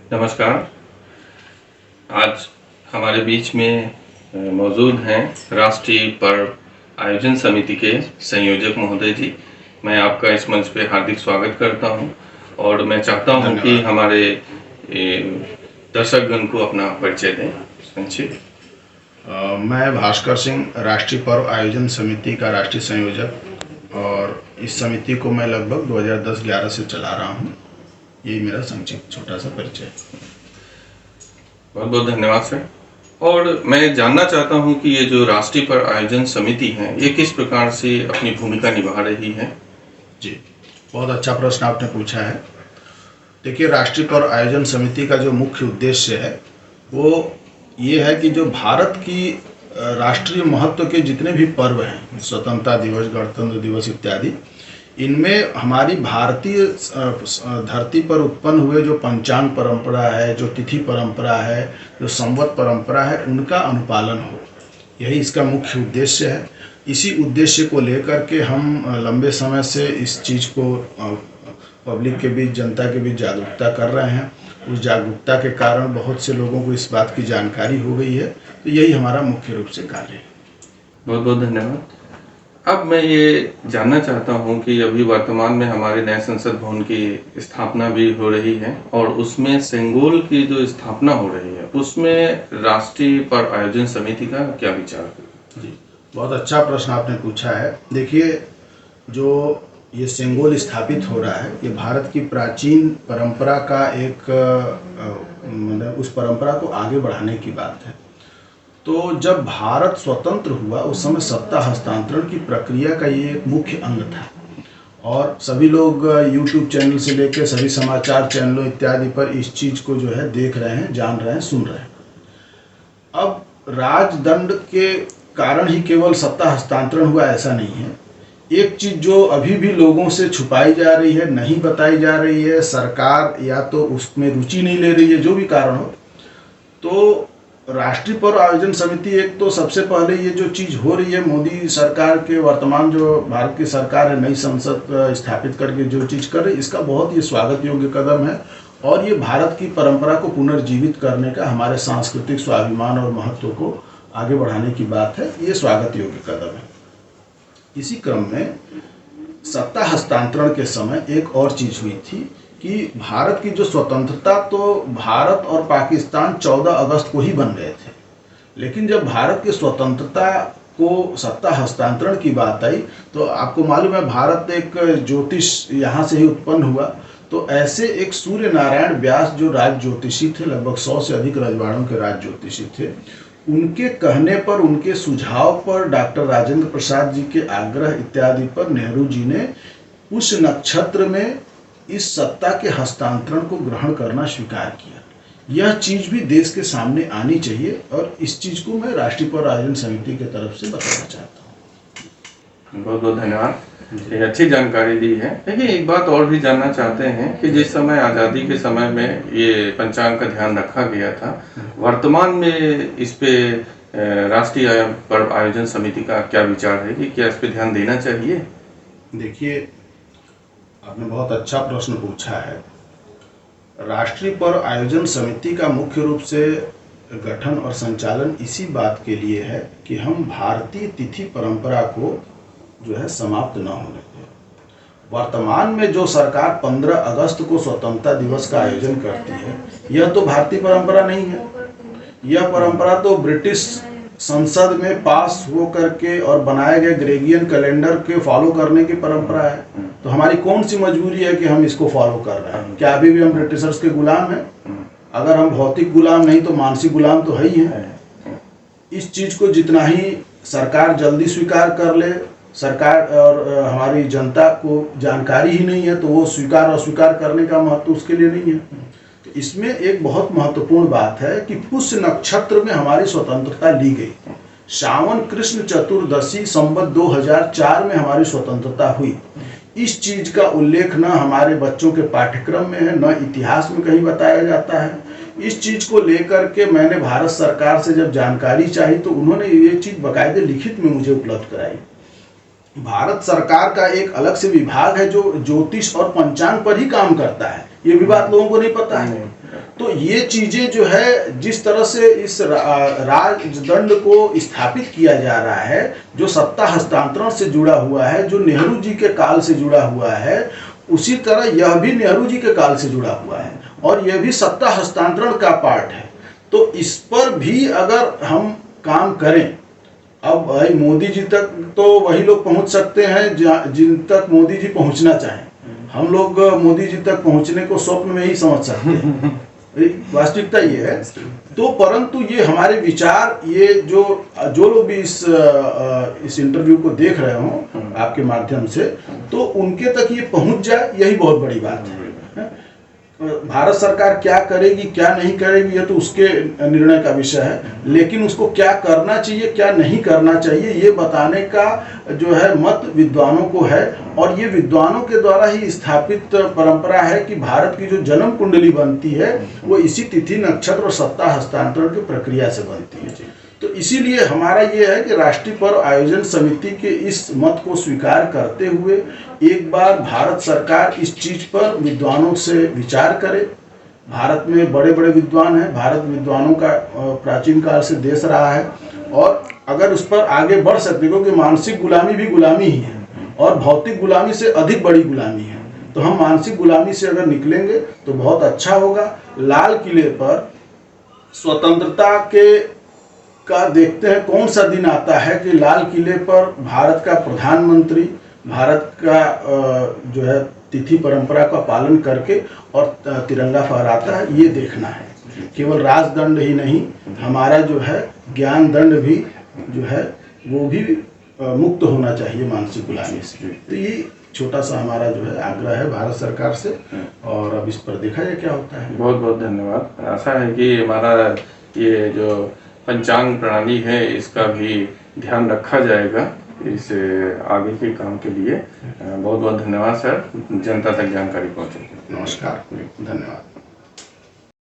नमस्कार। आज हमारे बीच में मौजूद हैं राष्ट्रीय पर्व आयोजन समिति के संयोजक महोदय जी। मैं आपका इस मंच पे हार्दिक स्वागत करता हूं और मैं चाहता हूं कि हमारे दर्शकगण को अपना परिचय दें संक्षिप्त। मैं भास्कर सिंह, राष्ट्रीय पर्व आयोजन समिति का राष्ट्रीय संयोजक, और इस समिति को मैं लगभग 2010-11 से चला रहा हूं। ये मेरा संक्षिप्त छोटा सा परिचय है। बहुत बहुत धन्यवाद सर। और मैं जानना चाहता हूं कि ये जो राष्ट्रीय पर्व आयोजन समिति है, ये किस प्रकार से अपनी भूमिका निभा रही है? जी, बहुत अच्छा प्रश्न आपने पूछा है। देखिए, राष्ट्रीय पर्व आयोजन समिति का जो मुख्य उद्देश्य है वो ये है कि जो भारत की राष्ट्रीय महत्व के जितने भी पर्व हैं, स्वतंत्रता दिवस, गणतंत्र दिवस इत्यादि, इनमें हमारी भारतीय धरती पर उत्पन्न हुए जो पंचांग परंपरा है, जो तिथि परंपरा है, जो संवत परंपरा है, उनका अनुपालन हो। यही इसका मुख्य उद्देश्य है। इसी उद्देश्य को लेकर के हम लंबे समय से इस चीज़ को पब्लिक के बीच, जनता के बीच जागरूकता कर रहे हैं। उस जागरूकता के कारण बहुत से लोगों को इस बात की जानकारी हो गई है। तो यही हमारा मुख्य रूप से कार्य है। बहुत बहुत धन्यवाद। अब मैं ये जानना चाहता हूं कि अभी वर्तमान में हमारे नए संसद भवन की स्थापना भी हो रही है और उसमें सेंगोल की जो स्थापना हो रही है उसमें राष्ट्रीय पर्व आयोजन समिति का क्या विचार है? जी, बहुत अच्छा प्रश्न आपने पूछा है। देखिए, जो ये सेंगोल स्थापित हो रहा है, ये भारत की प्राचीन परंपरा का एक मतलब उस परंपरा को आगे बढ़ाने की बात है। तो जब भारत स्वतंत्र हुआ उस समय सत्ता हस्तांतरण की प्रक्रिया का ये एक मुख्य अंग था और सभी लोग YouTube चैनल से लेकर सभी समाचार चैनलों इत्यादि पर इस चीज़ को जो है देख रहे हैं, जान रहे हैं, सुन रहे हैं। अब राजदंड के कारण ही केवल सत्ता हस्तांतरण हुआ ऐसा नहीं है। एक चीज़ जो अभी भी लोगों से छुपाई जा रही है, नहीं बताई जा रही है, सरकार या तो उसमें रुचि नहीं ले रही है, जो भी कारण हो, तो राष्ट्रीय पर्व आयोजन समिति एक तो सबसे पहले ये जो चीज़ हो रही है, मोदी सरकार के वर्तमान जो भारत की सरकार है, नई संसद स्थापित करके जो चीज़ कर रही है, इसका बहुत ही स्वागत योग्य कदम है और ये भारत की परंपरा को पुनर्जीवित करने का, हमारे सांस्कृतिक स्वाभिमान और महत्व को आगे बढ़ाने की बात है। ये स्वागत योग्य कदम है। इसी क्रम में सत्ता हस्तांतरण के समय एक और चीज़ हुई थी कि भारत की जो स्वतंत्रता, तो भारत और पाकिस्तान 14 अगस्त को ही बन गए थे, लेकिन जब भारत की स्वतंत्रता को सत्ता हस्तांतरण की बात आई तो आपको मालूम है भारत एक ज्योतिष यहाँ से ही उत्पन्न हुआ। तो ऐसे एक सूर्य नारायण व्यास जो राज ज्योतिषी थे, लगभग 100 से अधिक रजवाड़ों के राज ज्योतिषी थे, उनके कहने पर, उनके सुझाव पर, डॉक्टर राजेंद्र प्रसाद जी के आग्रह इत्यादि पर नेहरू जी ने उस नक्षत्र में इस सत्ता के हस्तांतरण को ग्रहण करना स्वीकार किया। यह चीज़ भी देश के सामने आनी चाहिए और इस चीज़ को मैं राष्ट्रीय पर्व आयोजन समिति की तरफ से बताना चाहता हूँ। बहुत बहुत धन्यवाद, ये अच्छी जानकारी दी है। देखिए, एक बात और भी जानना चाहते हैं कि जिस समय आज़ादी के समय में ये पंचांग का ध्यान रखा गया था, वर्तमान में इस पे राष्ट्रीय पर्व आयोजन समिति का क्या विचार है कि क्या इस पे ध्यान देना चाहिए? देखिए, आपने बहुत अच्छा प्रश्न पूछा है। राष्ट्रीय पर्व आयोजन समिति का मुख्य रूप से गठन और संचालन इसी बात के लिए है कि हम भारतीय तिथि परंपरा को जो है समाप्त न होने दें। वर्तमान में जो सरकार 15 अगस्त को स्वतंत्रता दिवस का आयोजन करती है, यह तो भारतीय परंपरा नहीं है। यह परंपरा तो ब्रिटिश संसद में पास हो करके और बनाए गए ग्रेगोरियन कैलेंडर के फॉलो करने की परंपरा है। तो हमारी कौन सी मजबूरी है कि हम इसको फॉलो कर रहे हैं? क्या अभी भी हम ब्रिटिशर्स के गुलाम हैं? अगर हम भौतिक गुलाम नहीं तो मानसिक गुलाम तो है ही है। इस चीज़ को जितना ही सरकार जल्दी स्वीकार कर ले, सरकार और हमारी जनता को जानकारी ही नहीं है, तो वो स्वीकार अस्वीकार करने का महत्व उसके लिए नहीं है। इसमें एक बहुत महत्वपूर्ण बात है कि पुष्य नक्षत्र में हमारी स्वतंत्रता ली गई। श्रावण कृष्ण चतुर्दशी संवत 2004 में हमारी स्वतंत्रता हुई। इस चीज का उल्लेख न हमारे बच्चों के पाठ्यक्रम में है, न इतिहास में कहीं बताया जाता है। इस चीज को लेकर के मैंने भारत सरकार से जब जानकारी चाही तो उन्होंने ये चीज बाकायदे लिखित में मुझे उपलब्ध कराई। भारत सरकार का एक अलग से विभाग है जो ज्योतिष और पंचांग पर ही काम करता है। ये भी बात लोगों को नहीं पता है। तो ये चीजें जो है, जिस तरह से इस राजदंड को स्थापित किया जा रहा है, जो सत्ता हस्तांतरण से जुड़ा हुआ है, जो नेहरू जी के काल से जुड़ा हुआ है, उसी तरह यह भी नेहरू जी के काल से जुड़ा हुआ है और यह भी सत्ता हस्तांतरण का पार्ट है। तो इस पर भी अगर हम काम करें, अब भाई मोदी जी तक तो वही लोग पहुंच सकते हैं जिन तक मोदी जी पहुंचना चाहें। हम लोग मोदी जी तक पहुंचने को स्वप्न में ही समझ सकते हैं, वास्तविकता ये है। तो परंतु ये हमारे विचार, ये जो लोग भी इस इंटरव्यू को देख रहे हों आपके माध्यम से, तो उनके तक ये पहुंच जाए, यही बहुत बड़ी बात है। भारत सरकार क्या करेगी क्या नहीं करेगी, ये तो उसके निर्णय का विषय है, लेकिन उसको क्या करना चाहिए क्या नहीं करना चाहिए, ये बताने का जो है मत विद्वानों को है। और ये विद्वानों के द्वारा ही स्थापित परंपरा है कि भारत की जो जन्म कुंडली बनती है वो इसी तिथि नक्षत्र और सत्ता हस्तांतरण की प्रक्रिया से बनती है। तो इसीलिए हमारा ये है कि राष्ट्रीय पर्व आयोजन समिति के इस मत को स्वीकार करते हुए एक बार भारत सरकार इस चीज पर विद्वानों से विचार करे। भारत में बड़े बड़े विद्वान हैं, भारत विद्वानों का प्राचीन काल से देश रहा है, और अगर उस पर आगे बढ़ सकते, क्योंकि मानसिक गुलामी भी गुलामी ही है और भौतिक गुलामी से अधिक बड़ी गुलामी है, तो हम मानसिक गुलामी से अगर निकलेंगे तो बहुत अच्छा होगा। लाल किले पर स्वतंत्रता का देखते हैं कौन सा दिन आता है कि लाल किले पर भारत का प्रधानमंत्री भारत का जो है तिथि परंपरा का पालन करके और तिरंगा फहराता है, ये देखना है। केवल राजदंड ही नहीं, हमारा जो है ज्ञान दंड भी जो है वो भी मुक्त होना चाहिए मानसिक गुलामी से। तो ये छोटा सा हमारा जो है आग्रह है भारत सरकार से, और अब इस पर देखा जाए क्या होता है। बहुत बहुत धन्यवाद। आशा है कि हमारा ये जो पंचांग प्रणाली है इसका भी ध्यान रखा जाएगा इस आगे के काम के लिए। बहुत बहुत धन्यवाद सर, जनता तक जानकारी पहुंचे। नमस्कार, धन्यवाद।